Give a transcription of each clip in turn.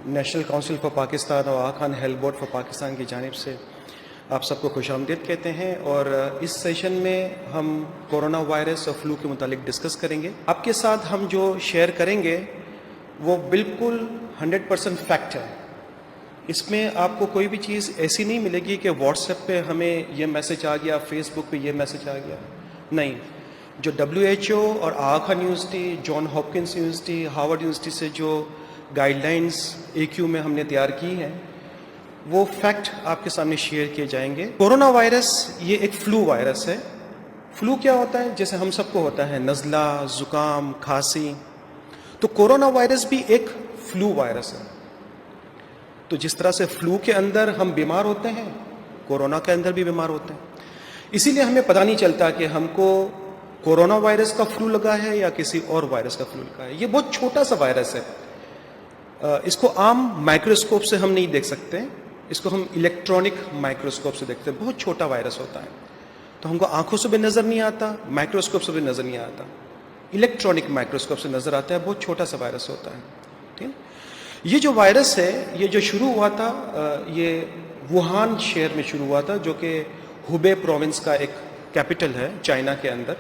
National council for Pakistan और Aga Khan health board for Pakistan की जानिब से आप सबको खुशामदीद कहते हैं। और इस सेशन में हम कोरोना वायरस और फ्लू के मुतालिक डिस्कस करेंगे। आपके साथ हम जो शेयर करेंगे वो बिल्कुल 100% फैक्ट है। इसमें आपको कोई भी चीज़ ऐसी नहीं मिलेगी कि व्हाट्सएप पे हमें ये मैसेज आ गया, फेसबुक पे ये मैसेज आ गया। नहीं, जो WHO और Aga Khan university, John Hopkins university, Harvard university से जो गाइडलाइंस AQ में हमने तैयार की हैं वो फैक्ट आपके सामने शेयर किए जाएंगे। कोरोना वायरस ये एक फ्लू वायरस है। फ्लू क्या होता है? जैसे हम सबको होता है नज़ला, ज़ुकाम, खांसी, तो कोरोना वायरस भी एक फ्लू वायरस है। तो जिस तरह से फ्लू के अंदर हम बीमार होते हैं, कोरोना के अंदर भी बीमार होते हैं। इसीलिए हमें पता नहीं चलता कि हमको कोरोना वायरस का फ्लू लगा है या किसी और वायरस का फ्लू लगा है। ये बहुत छोटा सा वायरस है। इसको आम माइक्रोस्कोप से हम नहीं देख सकते, इसको हम इलेक्ट्रॉनिक माइक्रोस्कोप से देखते हैं। बहुत छोटा वायरस होता है, तो हमको आंखों से भी नज़र नहीं आता, माइक्रोस्कोप से भी नज़र नहीं आता, इलेक्ट्रॉनिक माइक्रोस्कोप से नज़र आता है। बहुत छोटा सा वायरस होता है। ठीक है। ये जो वायरस है, ये जो शुरू हुआ था, ये वुहान शहर में शुरू हुआ था, जो कि हुबे प्रोविंस का एक कैपिटल है चाइना के अंदर,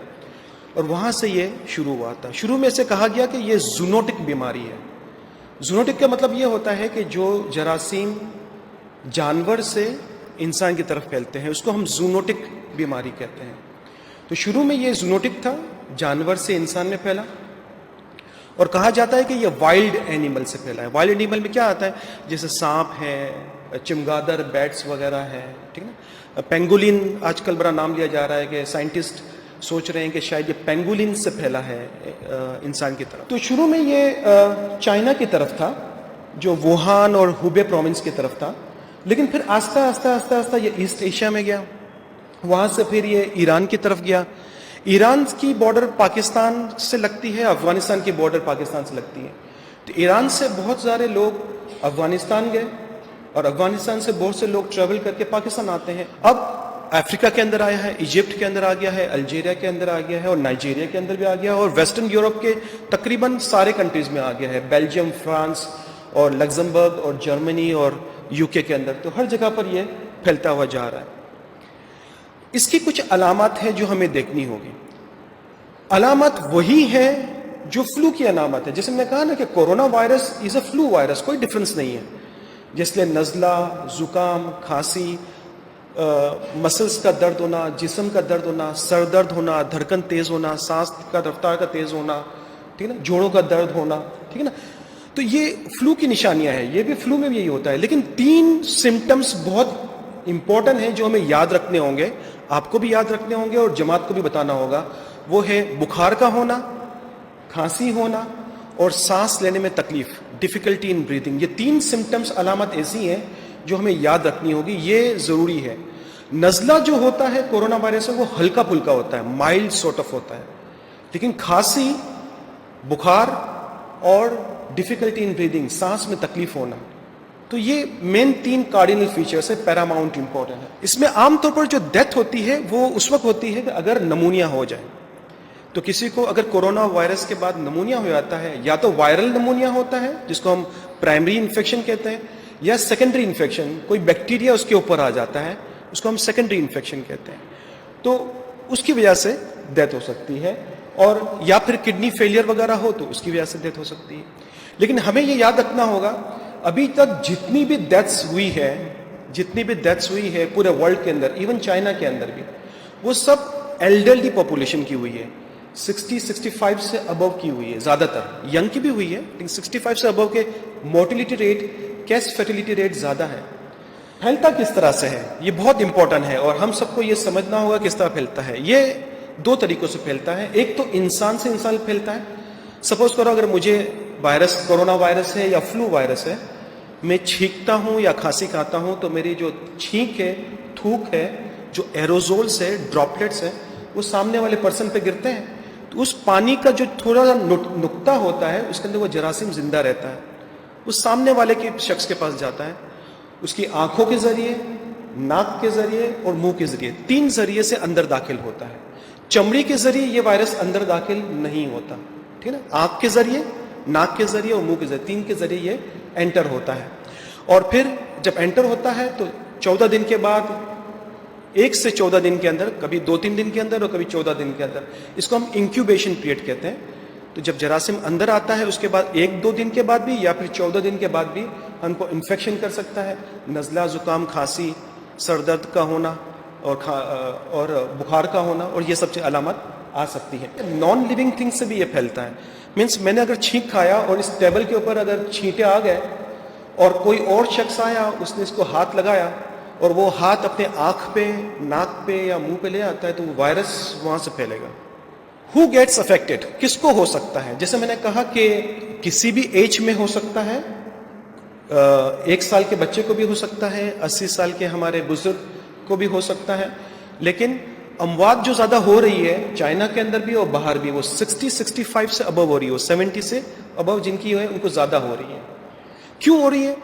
और वहाँ से ये शुरू हुआ था। शुरू में से कहा गया कि ये जूनोटिक बीमारी है। जूनोटिक का मतलब ये होता है कि जो जरासीम जानवर से इंसान की तरफ फैलते हैं, उसको हम जूनोटिक बीमारी कहते हैं। तो शुरू में ये जूनोटिक था, जानवर से इंसान में फैला, और कहा जाता है कि ये वाइल्ड एनिमल से फैला है। वाइल्ड एनिमल में क्या आता है? जैसे सांप है, चिमगादड़, बैट्स वगैरह है, ठीक है ना। पेंगुलिन आजकल बड़ा नाम लिया जा रहा है कि साइंटिस्ट सोच रहे हैं कि शायद ये पेंगुलिन से फैला है इंसान की तरफ। तो शुरू में ये चाइना की तरफ था, जो वुहान और हुबे प्रोविंस की तरफ था, लेकिन फिर आस्ता आस्ता आस्ता आस्ता ये ईस्ट एशिया में गया, वहाँ से फिर ये ईरान की तरफ गया। ईरान की बॉर्डर पाकिस्तान से लगती है, अफगानिस्तान की बॉर्डर पाकिस्तान से लगती है। तो ईरान से बहुत सारे लोग अफगानिस्तान गए, और अफगानिस्तान से बहुत से लोग ट्रेवल करके पाकिस्तान आते हैं। अब अफ्रीका के अंदर आया है, इजिप्ट के अंदर आ गया है, अल्जीरिया के अंदर आ गया है, और नाइजीरिया के अंदर भी आ गया है, और वेस्टर्न यूरोप के तकरीबन सारे कंट्रीज में आ गया है, बेल्जियम, फ्रांस और लग्जमबर्ग और जर्मनी और UK के अंदर। तो हर जगह पर यह फैलता हुआ जा रहा है। इसकी कुछ अलामत है जो हमें देखनी होगी। अलामत वही है जो फ्लू की अलामत है। जैसे मैंने कहा ना कि corona virus is a flu virus, कोई डिफरेंस नहीं है। जिसलिए नज़ला, ज़ुकाम, खांसी, मसल्स का दर्द होना, जिस्म का दर्द होना, सर दर्द होना, धड़कन तेज होना, सांस का रफ्तार का तेज होना, ठीक है ना, जोड़ों का दर्द होना, ठीक है ना, तो ये फ्लू की निशानियां हैं। ये भी फ्लू में भी यही होता है। लेकिन 3 सिम्टम्स बहुत इंपॉर्टेंट हैं जो हमें याद रखने होंगे, आपको भी याद रखने होंगे और जमात को भी बताना होगा। वो है बुखार का होना, खांसी होना, और सांस लेने में तकलीफ, डिफिकल्टी इन ब्रीथिंग। ये 3 सिम्टम्स अलामत ऐसी हैं जो हमें याद रखनी होगी, ये जरूरी है। नज़ला जो होता है कोरोना वायरस में, वो हल्का फुल्का होता है, माइल्ड सॉर्ट ऑफ होता है। लेकिन खांसी, बुखार और डिफिकल्टी इन ब्रीदिंग, सांस में तकलीफ होना, तो ये मेन 3 कार्डिनल फीचर्स है, पैरामाउंट इंपॉर्टेंट है। इसमें आमतौर पर जो डेथ होती है वो उस वक्त होती है कि अगर नमूनिया हो जाए। तो किसी को अगर कोरोना वायरस के बाद नमूनिया हो जाता है, या तो वायरल नमूनिया होता है जिसको हम प्राइमरी इन्फेक्शन कहते हैं, या सेकेंडरी इन्फेक्शन, कोई बैक्टीरिया उसके ऊपर आ जाता है, उसको हम सेकेंडरी इन्फेक्शन कहते हैं। तो उसकी वजह से डेथ हो सकती है, और या फिर किडनी फेलियर वगैरह हो तो उसकी वजह से डेथ हो सकती है। लेकिन हमें ये याद रखना होगा, अभी तक जितनी भी डेथ्स हुई है पूरे वर्ल्ड के अंदर, इवन चाइना के अंदर भी, वो सब एल्डरली पॉपुलेशन की हुई है, 60-65 से अबव की हुई है। ज्यादातर यंग की भी हुई है, लेकिन 65 से अबव के mortality rate, case fertility rate ज्यादा है। फैलता किस तरह से है ये बहुत इंपॉर्टेंट है, और हम सबको ये समझना होगा किस तरह फैलता है। ये 2 तरीकों से फैलता है। एक तो इंसान से इंसान फैलता है। सपोज करो अगर मुझे वायरस, कोरोना वायरस है या फ्लू वायरस है, मैं छींकता हूं या खांसी खाता हूं, तो मेरी जो छींक है, थूक है, जो एरोजोल्स है, ड्रॉपलेट्स है, वो सामने वाले पर्सन पे गिरते हैं। तो उस पानी का जो थोड़ा सा नुक्ता होता है, उसके अंदर वो जरासीम जिंदा रहता है, उस सामने वाले के शख्स के पास जाता है, उसकी आंखों के जरिए, नाक के जरिए और मुंह के जरिए, 3 जरिए से अंदर दाखिल होता है। चमड़ी के जरिए ये वायरस अंदर दाखिल नहीं होता, ठीक है ना। आंख के जरिए, नाक के जरिए और मुंह के जरिए, 3 के जरिए ये एंटर होता है। और फिर जब एंटर होता है तो 14 दिन के बाद, 1 से 14 दिन के अंदर, कभी 2-3 दिन के अंदर और कभी 14 दिन के अंदर, इसको हम इंक्यूबेशन पीरियड कहते हैं। तो जब जरासीम अंदर आता है उसके बाद 1-2 दिन के बाद भी या फिर 14 दिन के बाद भी हमको इन्फेक्शन कर सकता है, नज़ला, जुकाम, खांसी, सर दर्द का होना और बुखार का होना, और ये सब अलामत आ सकती है। नॉन लिविंग थिंग से भी ये फैलता है। मीन्स मैंने अगर छींक खाया और इस टेबल के ऊपर अगर छींटे आ गए और कोई और शख्स आया, उसने इसको हाथ लगाया और वो हाथ अपने आँख पे, नाक पे या मुंह पे ले आता है, तो वो वायरस वहाँ से फैलेगा। Who gets affected? किसको हो सकता है? जैसे मैंने कहा कि किसी भी एज में हो सकता है, 1 साल के बच्चे को भी हो सकता है, 80 साल के हमारे बुजुर्ग को भी हो सकता है, लेकिन अमवात जो ज़्यादा हो रही है चाइना के अंदर भी और बाहर भी, वो 60-65 से अबव हो रही है, 70 से अबव जिनकी है उनको ज़्यादा हो रही है। क्यों हो रही है?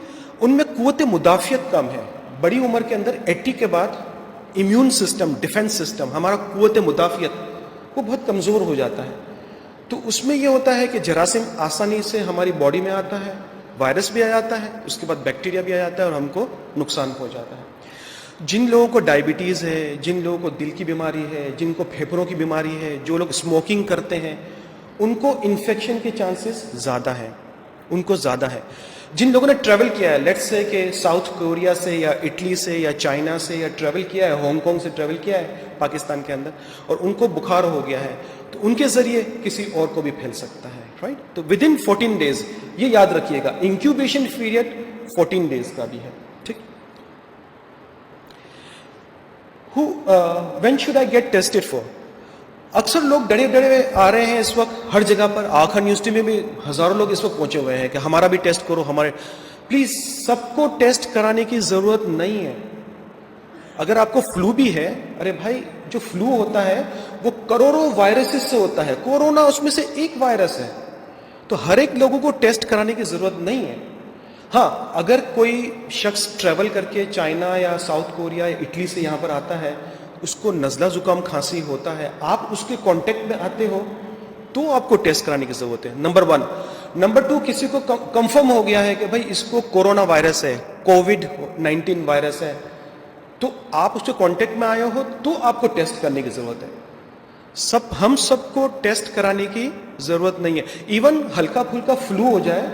उनमें कुव्वत मुदाफ़ियत कम है। बड़ी उम्र के अंदर 80 के बाद इम्यून सिस्टम, डिफेंस सिस्टम, हमारा कुव्वत मुदाफ़ियत वो बहुत कमज़ोर हो जाता है। तो उसमें ये होता है कि जरासीम आसानी से हमारी बॉडी में आता है, वायरस भी आ जाता है, उसके बाद बैक्टीरिया भी आ जाता है और हमको नुकसान पहुंचाता है। जिन लोगों को डायबिटीज़ है, जिन लोगों को दिल की बीमारी है, जिनको फेफड़ों की बीमारी है, जो लोग स्मोकिंग करते हैं, उनको इन्फेक्शन के चांसेस ज़्यादा हैं, उनको ज़्यादा है। जिन लोगों ने ट्रैवल किया है, लेट्स से कि साउथ कोरिया से या इटली से या चाइना से या ट्रैवल किया है, हांगकांग से ट्रैवल किया है पाकिस्तान के अंदर, और उनको बुखार हो गया है, तो उनके ज़रिए किसी और को भी फैल सकता है, राइट। तो विद इन 14 डेज, ये याद रखिएगा, इंक्यूबेशन पीरियड 14 डेज का भी है, ठीक। When should I get tested for? अक्सर लोग डरे डरे आ रहे हैं इस वक्त हर जगह पर। आखर यूनिवर्सिटी में भी हज़ारों लोग इस वक्त पहुंचे हुए हैं कि हमारा भी टेस्ट करो, हमारे। प्लीज़, सबको टेस्ट कराने की ज़रूरत नहीं है। अगर आपको फ्लू भी है, अरे भाई, जो फ्लू होता है वो करोड़ों वायरसेस से होता है, कोरोना उसमें से एक वायरस है, तो हर एक लोगों को टेस्ट कराने की ज़रूरत नहीं है। हाँ, अगर कोई शख्स ट्रैवल करके चाइना या साउथ कोरिया या इटली से यहाँ पर आता है, उसको नज़ला जुकाम खांसी होता है, आप उसके कांटेक्ट में आते हो, तो आपको टेस्ट कराने की ज़रूरत है, नंबर 1। नंबर 2, किसी को कंफर्म हो गया है कि भाई इसको कोरोना वायरस है, कोविड-19 वायरस है, तो आप उसके कांटेक्ट में आए हो, तो आपको टेस्ट करने की ज़रूरत है। हम सबको टेस्ट कराने की ज़रूरत नहीं है। इवन हल्का फुल्का फ्लू हो जाए,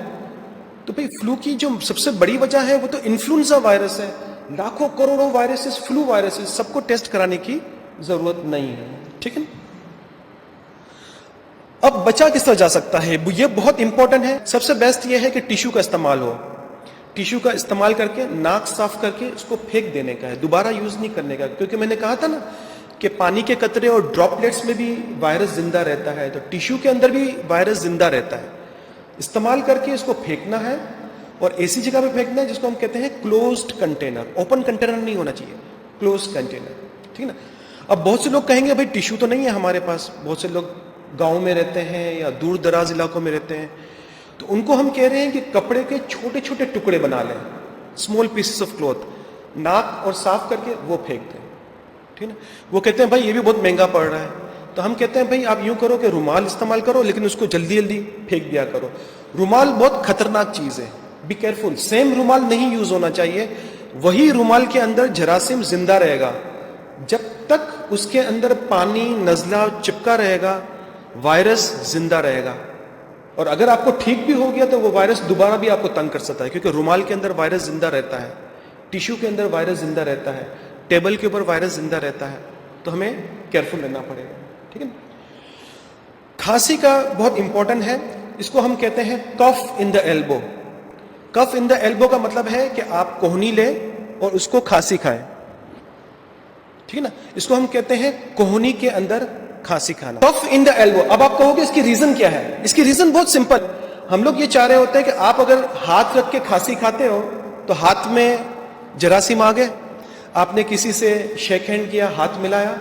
तो भाई फ्लू की जो सबसे बड़ी वजह है वो तो इन्फ्लुएंजा वायरस है। लाखों करोड़ों वायरसेस, फ्लू वायरसेस, सबको टेस्ट कराने की जरूरत नहीं है, ठीक है। अब बचा किस तरह जा सकता है, ये बहुत इंपॉर्टेंट है। सबसे बेस्ट ये है कि टिश्यू का इस्तेमाल हो। टिश्यू का इस्तेमाल करके नाक साफ करके उसको फेंक देने का है, दोबारा यूज नहीं करने का, क्योंकि मैंने कहा था ना कि पानी के कतरे और ड्रॉपलेट्स में भी वायरस जिंदा रहता है, तो टिश्यू के अंदर भी वायरस जिंदा रहता है। इस्तेमाल करके इसको फेंकना है, और ऐसी जगह पे फेंकना है जिसको हम कहते हैं क्लोज्ड कंटेनर। ओपन कंटेनर नहीं होना चाहिए, क्लोज्ड कंटेनर, ठीक ना। अब बहुत से लोग कहेंगे भाई टिश्यू तो नहीं है हमारे पास, बहुत से लोग गांव में रहते हैं या दूर दराज इलाकों में रहते हैं, तो उनको हम कह रहे हैं कि कपड़े के छोटे छोटे टुकड़े बना लें, स्मॉल पीसेस ऑफ क्लॉथ, नाक और साफ करके वो फेंक दें, ठीक ना। वो कहते हैं भाई ये भी बहुत महंगा पड़ रहा है, तो हम कहते हैं भाई आप यूं करो कि रुमाल इस्तेमाल करो, लेकिन उसको जल्दी जल्दी फेंक दिया करो। रुमाल बहुत खतरनाक चीज है, बी केयरफुल। सेम रुमाल नहीं यूज होना चाहिए, वही रुमाल के अंदर जरासीम जिंदा रहेगा। जब तक उसके अंदर पानी, नजला चिपका रहेगा, वायरस जिंदा रहेगा। और अगर आपको ठीक भी हो गया तो वो वायरस दोबारा भी आपको तंग कर सकता है, क्योंकि रुमाल के अंदर वायरस जिंदा रहता है, टिश्यू के अंदर वायरस जिंदा रहता है, टेबल के ऊपर वायरस जिंदा रहता है, तो हमें केयरफुल रहना पड़ेगा, ठीक है। खांसी का बहुत इंपॉर्टेंट है, इसको हम कहते हैं cough in the elbow. Cough in the elbow का मतलब है कि आप कोहनी लें और उसको खांसी खाएं, ठीक है ना। इसको हम कहते हैं कोहनी के अंदर खांसी खाना, कफ इन द एल्बो। अब आप कहोगे इसकी रीजन क्या है? इसकी रीजन बहुत सिंपल। हम लोग ये चाह रहे होते हैं कि आप अगर हाथ रख के खांसी खाते हो तो हाथ में जरासीम आ गए, आपने किसी से शेक हैंड किया, हाथ मिलाया,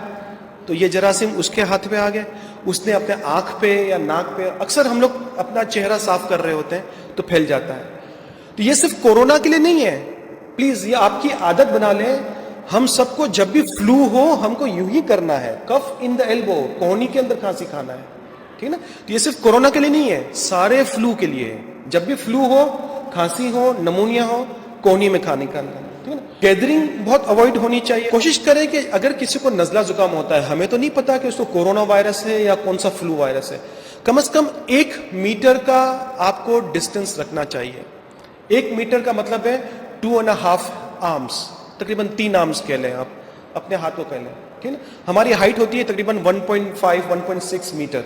तो ये जरासीम उसके हाथ पे आ गए, उसने अपने आंख पे या नाक पे, अक्सर हम लोग अपना चेहरा साफ कर रहे होते हैं तो फैल जाता है। तो ये सिर्फ कोरोना के लिए नहीं है, प्लीज ये आपकी आदत बना लें। हम सबको जब भी फ्लू हो हमको यूं ही करना है, कफ इन द एल्बो, कोहनी के अंदर खांसी खाना है, ठीक है ना। तो ये सिर्फ कोरोना के लिए नहीं है, सारे फ्लू के लिए है। जब भी फ्लू हो खांसी हो, नमूनिया हो, कोहनी में खाने का अंदर, ठीक है ना। गैदरिंग बहुत अवॉइड होनी चाहिए। कोशिश करें कि अगर किसी को नज़ला जुकाम होता है, हमें तो नहीं पता कि उसको कोरोना वायरस है या कौन सा फ्लू वायरस है, कम से कम 1 मीटर का आपको डिस्टेंस रखना चाहिए। 1 मीटर का मतलब है 2.5 आर्म्स, तकरीबन 3 आर्म्स कह लें आप, अपने हाथ को कह लें, ठीक है। हमारी हाइट होती है तकरीबन 1.5 1.6 मीटर,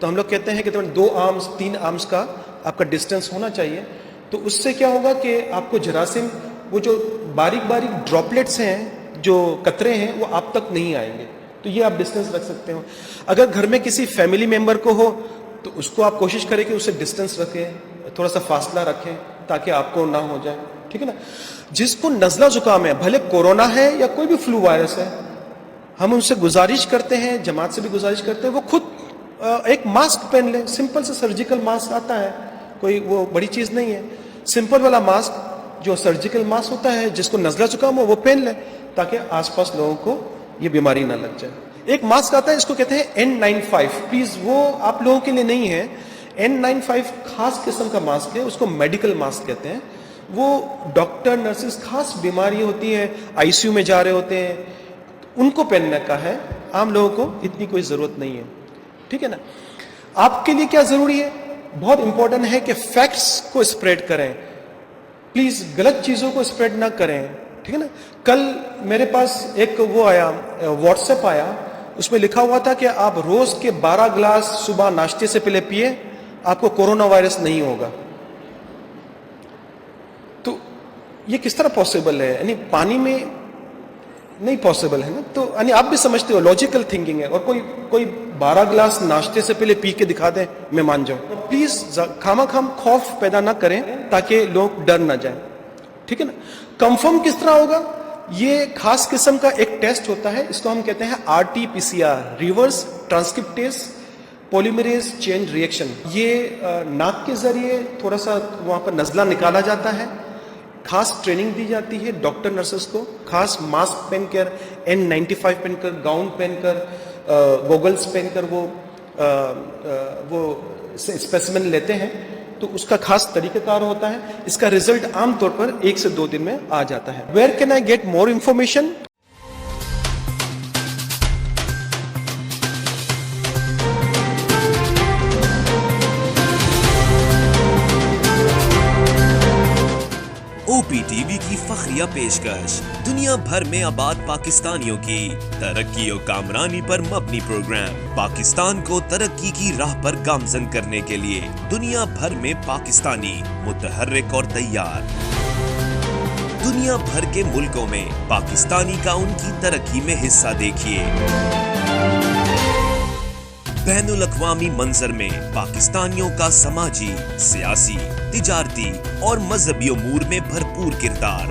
तो हम लोग कहते हैं कि तकरीबन 2 आर्म्स 3 आर्म्स का आपका डिस्टेंस होना चाहिए। तो उससे क्या होगा कि आपको जरासीम, वो जो बारीक बारीक ड्रॉपलेट्स हैं, जो कतरे हैं, वो आप तक नहीं आएंगे। तो ये आप डिस्टेंस रख सकते हो। अगर घर में किसी फैमिली मेंबर को हो तो उसको आप कोशिश करें कि उससे डिस्टेंस रखें, थोड़ा सा फासला रखें ताकि आपको ना हो जाए, ठीक है ना। जिसको नज़ला जुकाम है, भले कोरोना है या कोई भी फ्लू वायरस है, हम उनसे गुजारिश करते हैं, जमात से भी गुजारिश करते हैं, वो खुद एक मास्क पहन लें। सिंपल से सर्जिकल मास्क आता है, कोई वो बड़ी चीज़ नहीं है। सिंपल वाला मास्क जो सर्जिकल मास्क होता है, जिसको नज़ला जुकाम हो वो पहन लें ताकि आसपास लोगों को ये बीमारी ना लग जाए। एक मास्क आता है, इसको कहते हैं N95, प्लीज वो आप लोगों के लिए नहीं है। N95 खास किस्म का मास्क है, उसको मेडिकल मास्क कहते हैं। वो डॉक्टर नर्सेस, खास बीमारी होती है, आईसीयू में जा रहे होते हैं, उनको पहनने का है। आम लोगों को इतनी कोई ज़रूरत नहीं है, ठीक है ना। आपके लिए क्या ज़रूरी है, बहुत इंपॉर्टेंट है कि फैक्ट्स को स्प्रेड करें, प्लीज़ गलत चीज़ों को स्प्रेड ना करें, ठीक है ना। कल मेरे पास एक वो आया, व्हाट्सएप आया, उसमें लिखा हुआ था कि आप रोज के 12 गिलास सुबह नाश्ते से पहले पिए, आपको कोरोना वायरस नहीं होगा। तो ये किस तरह पॉसिबल है, यानी पानी में नहीं पॉसिबल है ना। तो यानी आप भी समझते हो, लॉजिकल थिंकिंग है। और कोई 12 गिलास नाश्ते से पहले पी के दिखा दे, मैं मान जाऊं। तो प्लीज खामा-खाम खौफ पैदा ना करें ताकि लोग डर ना जाएं, ठीक है ना। कंफर्म किस तरह होगा, ये खास किस्म का एक टेस्ट होता है, इसको हम कहते हैं RT-PCR, reverse transcriptase polymerase chain reaction. ये नाक के जरिए थोड़ा सा वहां पर नज़ला निकाला जाता है, खास ट्रेनिंग दी जाती है डॉक्टर नर्सेस को, खास मास्क पहनकर, N95 पहनकर, गाउन पहनकर, गॉगल्स पहनकर वो स्पेसिमेन लेते हैं। तो उसका खास तरीकाकार होता है। इसका रिजल्ट आमतौर पर 1 से 2 दिन में आ जाता है। Where can I get more information? OPTV की फखरिया पेशकश, दुनिया भर में आबाद पाकिस्तानियों की तरक्की और कामरानी पर मबनी प्रोग्राम। पाकिस्तान को तरक्की की राह पर गामजन करने के लिए दुनिया भर में पाकिस्तानी मुतहर्रिक और तैयार। दुनिया भर के मुल्कों में पाकिस्तानी का उनकी तरक्की में हिस्सा देखिए। बैनुल अक़वामी मंजर में पाकिस्तानियों का समाजी, सियासी, तिजारती और मजहबी उमूर में भरपूर किरदार।